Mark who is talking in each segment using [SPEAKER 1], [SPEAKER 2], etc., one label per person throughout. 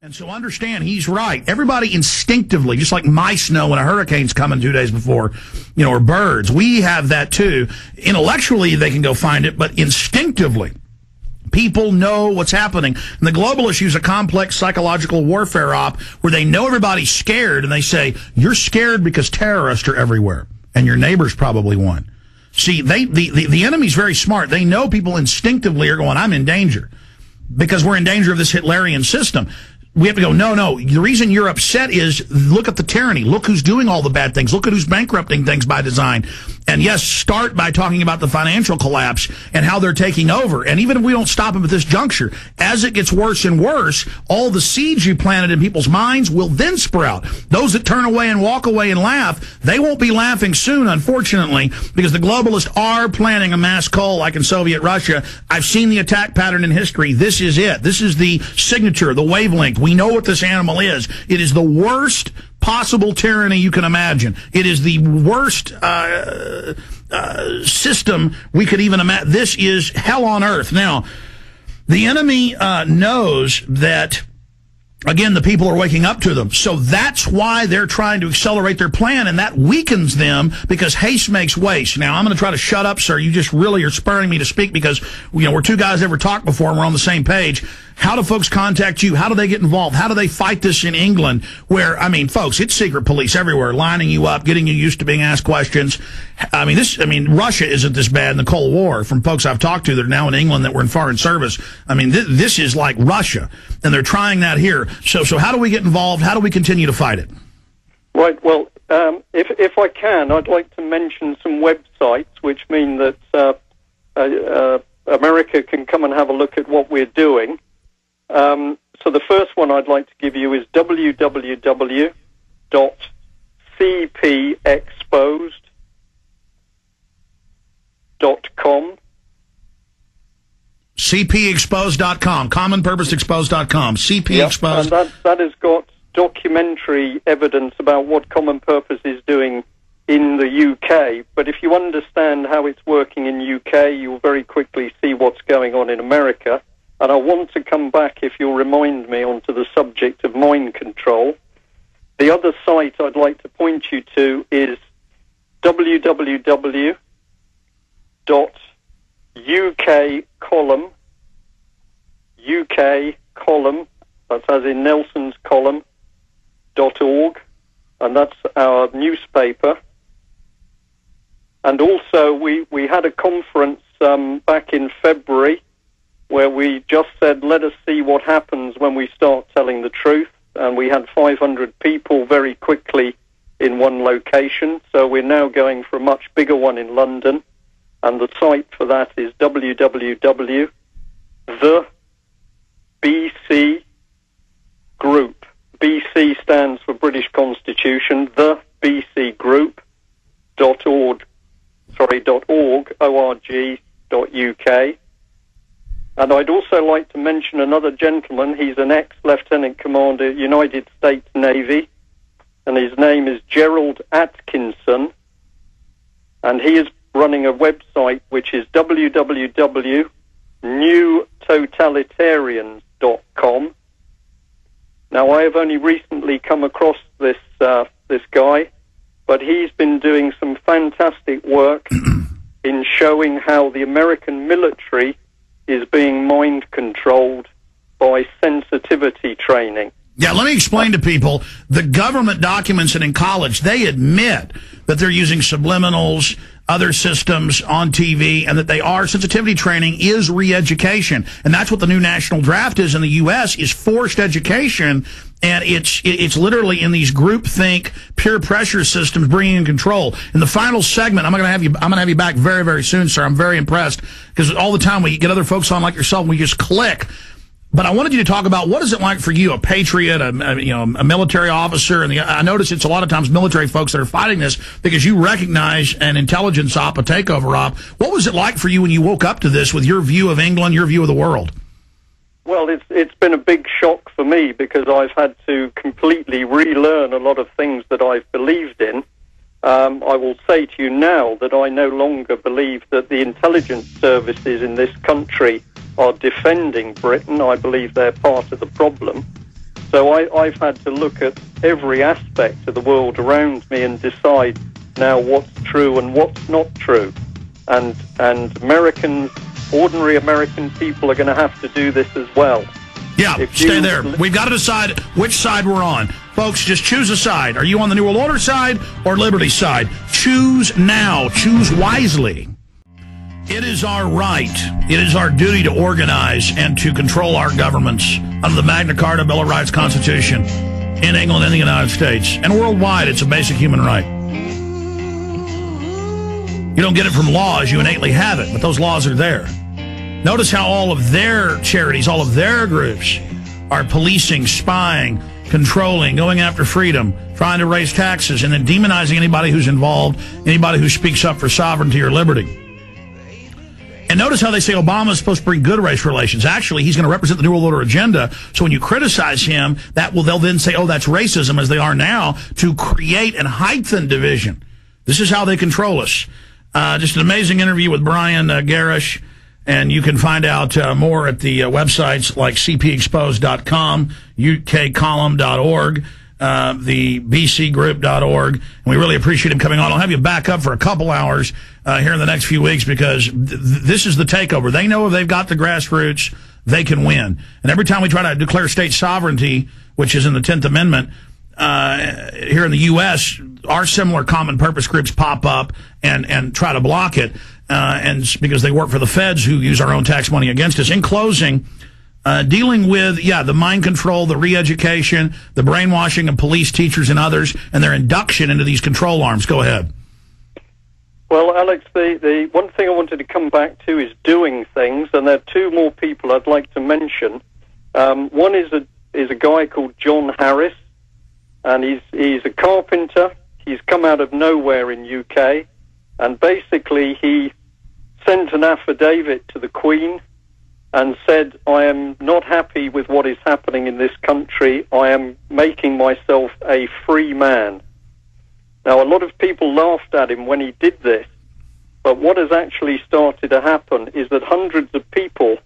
[SPEAKER 1] And so understand, he's right. Everybody instinctively, just like mice know when a hurricane's coming 2 days before, or birds, we have that too. Intellectually, they can go find it, but instinctively, people know what's happening. And the globalists use a complex psychological warfare op where they know everybody's scared, and they say, you're scared because terrorists are everywhere, and your neighbor's probably one. See, the enemy's very smart. They know people instinctively are going, I'm in danger, because we're in danger of this Hitlerian system. We have to go, no. The reason you're upset is look at the tyranny. Look who's doing all the bad things. Look at who's bankrupting things by design. And yes, start by talking about the financial collapse and how they're taking over. And even if we don't stop them at this juncture, as it gets worse and worse, all the seeds you planted in people's minds will then sprout. Those that turn away and walk away and laugh, they won't be laughing soon, unfortunately, because the globalists are planning a mass cull like in Soviet Russia. I've seen the attack pattern in history. This is it. This is the signature, the wavelength. We know what this animal is. It is the worst possible tyranny you can imagine. It is the worst system we could even imagine. This is hell on earth. Now, the enemy knows that, again, the people are waking up to them. So that's why they're trying to accelerate their plan, and that weakens them because haste makes waste. Now, I'm going to try to shut up, sir. You just really are spurring me to speak because, we're two guys ever talked before and we're on the same page. How do folks contact you? How do they get involved? How do they fight this in England where, folks, it's secret police everywhere, lining you up, getting you used to being asked questions. Russia isn't this bad in the Cold War from folks I've talked to that are now in England that were in foreign service. This is like Russia, and they're trying that here. So how do we get involved? How do we continue to fight it?
[SPEAKER 2] Right. Well, if I can, I'd like to mention some websites which mean that America can come and have a look at what we're doing. So the first one I'd like to give you is www.cpexposed.com.
[SPEAKER 1] cpexposed.com, commonpurposeexposed.com, cpexposed.
[SPEAKER 2] And that has got documentary evidence about what Common Purpose is doing in the UK. But if you understand how it's working in UK, you'll very quickly see what's going on in America. And I want to come back, if you'll remind me, onto the subject of mind control. The other site I'd like to point you to is www.ukcolumn, that's as in Nelson's column, .org, and that's our newspaper. And also we had a conference back in February where we just said, let us see what happens when we start telling the truth. And we had 500 people very quickly in one location. So we're now going for a much bigger one in London. And the site for that is www.thebcgroup. BC stands for British Constitution, thebcgroup.org, .org.uk. And I'd also like to mention another gentleman. He's an ex-Lieutenant Commander, United States Navy, and his name is Gerald Atkinson, and he is running a website which is www.newtotalitarians.com. Now, I have only recently come across this guy, but he's been doing some fantastic work in showing how the American military is being mind-controlled by sensitivity training.
[SPEAKER 1] Yeah, let me explain to people. The government documents it in college, they admit that they're using subliminals, other systems on TV, and that they are. Sensitivity training is re-education. And that's what the new national draft is in the U.S., is forced education. And it's literally in these groupthink, peer pressure systems bringing in control. In the final segment, I'm going to have you back very, very soon, sir. I'm very impressed because all the time we get other folks on like yourself and we just click. But I wanted you to talk about what is it like for you, a patriot, a military officer, and I notice it's a lot of times military folks that are fighting this because you recognize an intelligence op, a takeover op. What was it like for you when you woke up to this with your view of England, your view of the world?
[SPEAKER 2] Well, it's been a big shock for me because I've had to completely relearn a lot of things that I've believed in. I will say to you now that I no longer believe that the intelligence services in this country are defending Britain. I believe they're part of the problem. So I've had to look at every aspect of the world around me and decide now what's true and what's not true. And Americans, ordinary American people, are going to have to do this as well.
[SPEAKER 1] Yeah, stay there. We've got to decide which side we're on. Folks, just choose a side. Are you on the New World Order side or Liberty side? Choose now. Choose wisely. It is our right, it is our duty to organize and to control our governments under the Magna Carta, Bill of Rights, Constitution in England and the United States. And worldwide, it's a basic human right. You don't get it from laws, you innately have it, but those laws are there. Notice how all of their charities, all of their groups are policing, spying, controlling, going after freedom, trying to raise taxes, and then demonizing anybody who's involved, anybody who speaks up for sovereignty or liberty. And notice how they say Obama is supposed to bring good race relations. Actually, he's going to represent the New World Order agenda. So when you criticize him, they'll then say, oh, that's racism, as they are now, to create and heighten division. This is how they control us. Just an amazing interview with Brian Gerrish. And you can find out more at the websites like cpexposed.com, ukcolumn.org, the bcgroup.org. And we really appreciate him coming on. I'll have you back up for a couple hours here in the next few weeks because this is the takeover. They know if they've got the grassroots, they can win. And every time we try to declare state sovereignty, which is in the 10th Amendment, here in the U.S., our similar common purpose groups pop up and try to block it. And because they work for the feds who use our own tax money against us. In closing, dealing with, the mind control, the re-education, the brainwashing of police, teachers, and others, and their induction into these control arms. Go ahead.
[SPEAKER 2] Well, Alex, the one thing I wanted to come back to is doing things, and there are two more people I'd like to mention. One is a guy called John Harris, and he's a carpenter. He's come out of nowhere in UK, and basically he sent an affidavit to the Queen and said, I am not happy with what is happening in this country. I am making myself a free man. Now, a lot of people laughed at him when he did this, but what has actually started to happen is that hundreds of people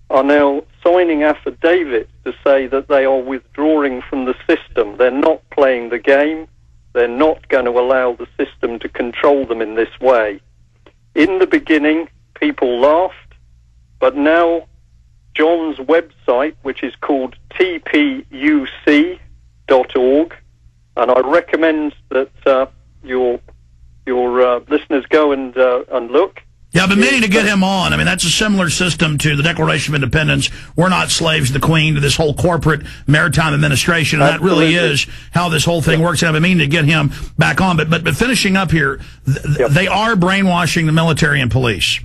[SPEAKER 2] are now signing affidavits to say that they are withdrawing from the system. They're not playing the game. They're not going to allow the system to control them in this way. In the beginning, people laughed, but now John's website, which is called tpuc.org, and I recommend that your listeners go and look.
[SPEAKER 1] Yeah, I've been meaning to get him on. I mean, that's a similar system to the Declaration of Independence. We're not slaves to the Queen, to this whole corporate maritime administration. And that really is how this whole thing works. And I've been meaning to get him back on. But finishing up here, they are brainwashing the military and police.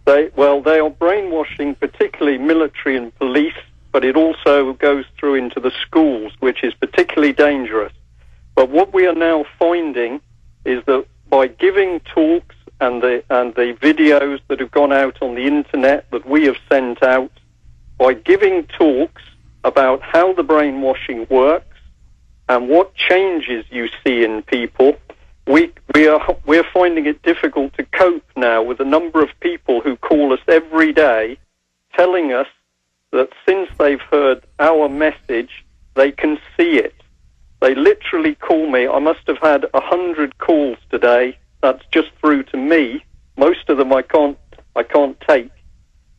[SPEAKER 2] They are brainwashing particularly military and police, but it also goes through into the schools, which is particularly dangerous. But what we are now finding is that by giving talks and the videos that have gone out on the internet that we have sent out, by giving talks about how the brainwashing works and what changes you see in people, we're finding it difficult to cope now with the number of people who call us every day telling us that since they've heard our message, they can see it. They literally call me. I must have had 100 calls today. That's just through to me. Most of them I can't take.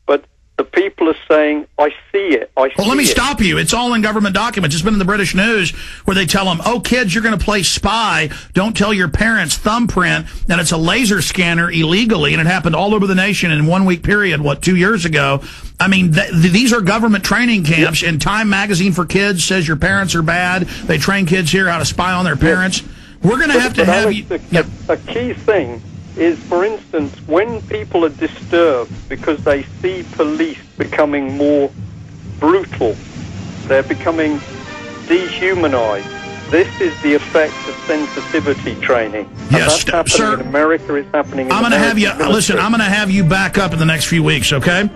[SPEAKER 2] But the people are saying, I see it. Well,
[SPEAKER 1] let me stop you. It's all in government documents. It's been in the British news where they tell them, oh, kids, you're going to play spy. Don't tell your parents, thumbprint, that it's a laser scanner illegally. And it happened all over the nation in 1 week period, 2 years ago. I mean, these are government training camps. And Time Magazine for Kids says your parents are bad. They train kids here how to spy on their parents. We're going to have to have you.
[SPEAKER 2] A key thing is, for instance, when people are disturbed because they see police becoming more brutal, they're becoming dehumanized. This is the effect of sensitivity training.
[SPEAKER 1] Yes,
[SPEAKER 2] and that's happening in America. It's happening in
[SPEAKER 1] I'm going to have you listen. I'm going to have you back up in the next few weeks. Okay.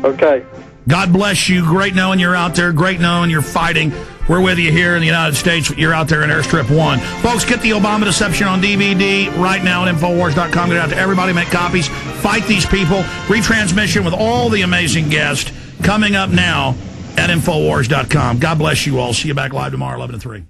[SPEAKER 2] Okay.
[SPEAKER 1] God bless you. Great knowing you're out there. Great knowing you're fighting. We're with you here in the United States. You're out there in Airstrip 1. Folks, get the Obama Deception on DVD right now at Infowars.com. Get it out to everybody. Make copies. Fight these people. Retransmission with all the amazing guests coming up now at Infowars.com. God bless you all. See you back live tomorrow, 11 to 3.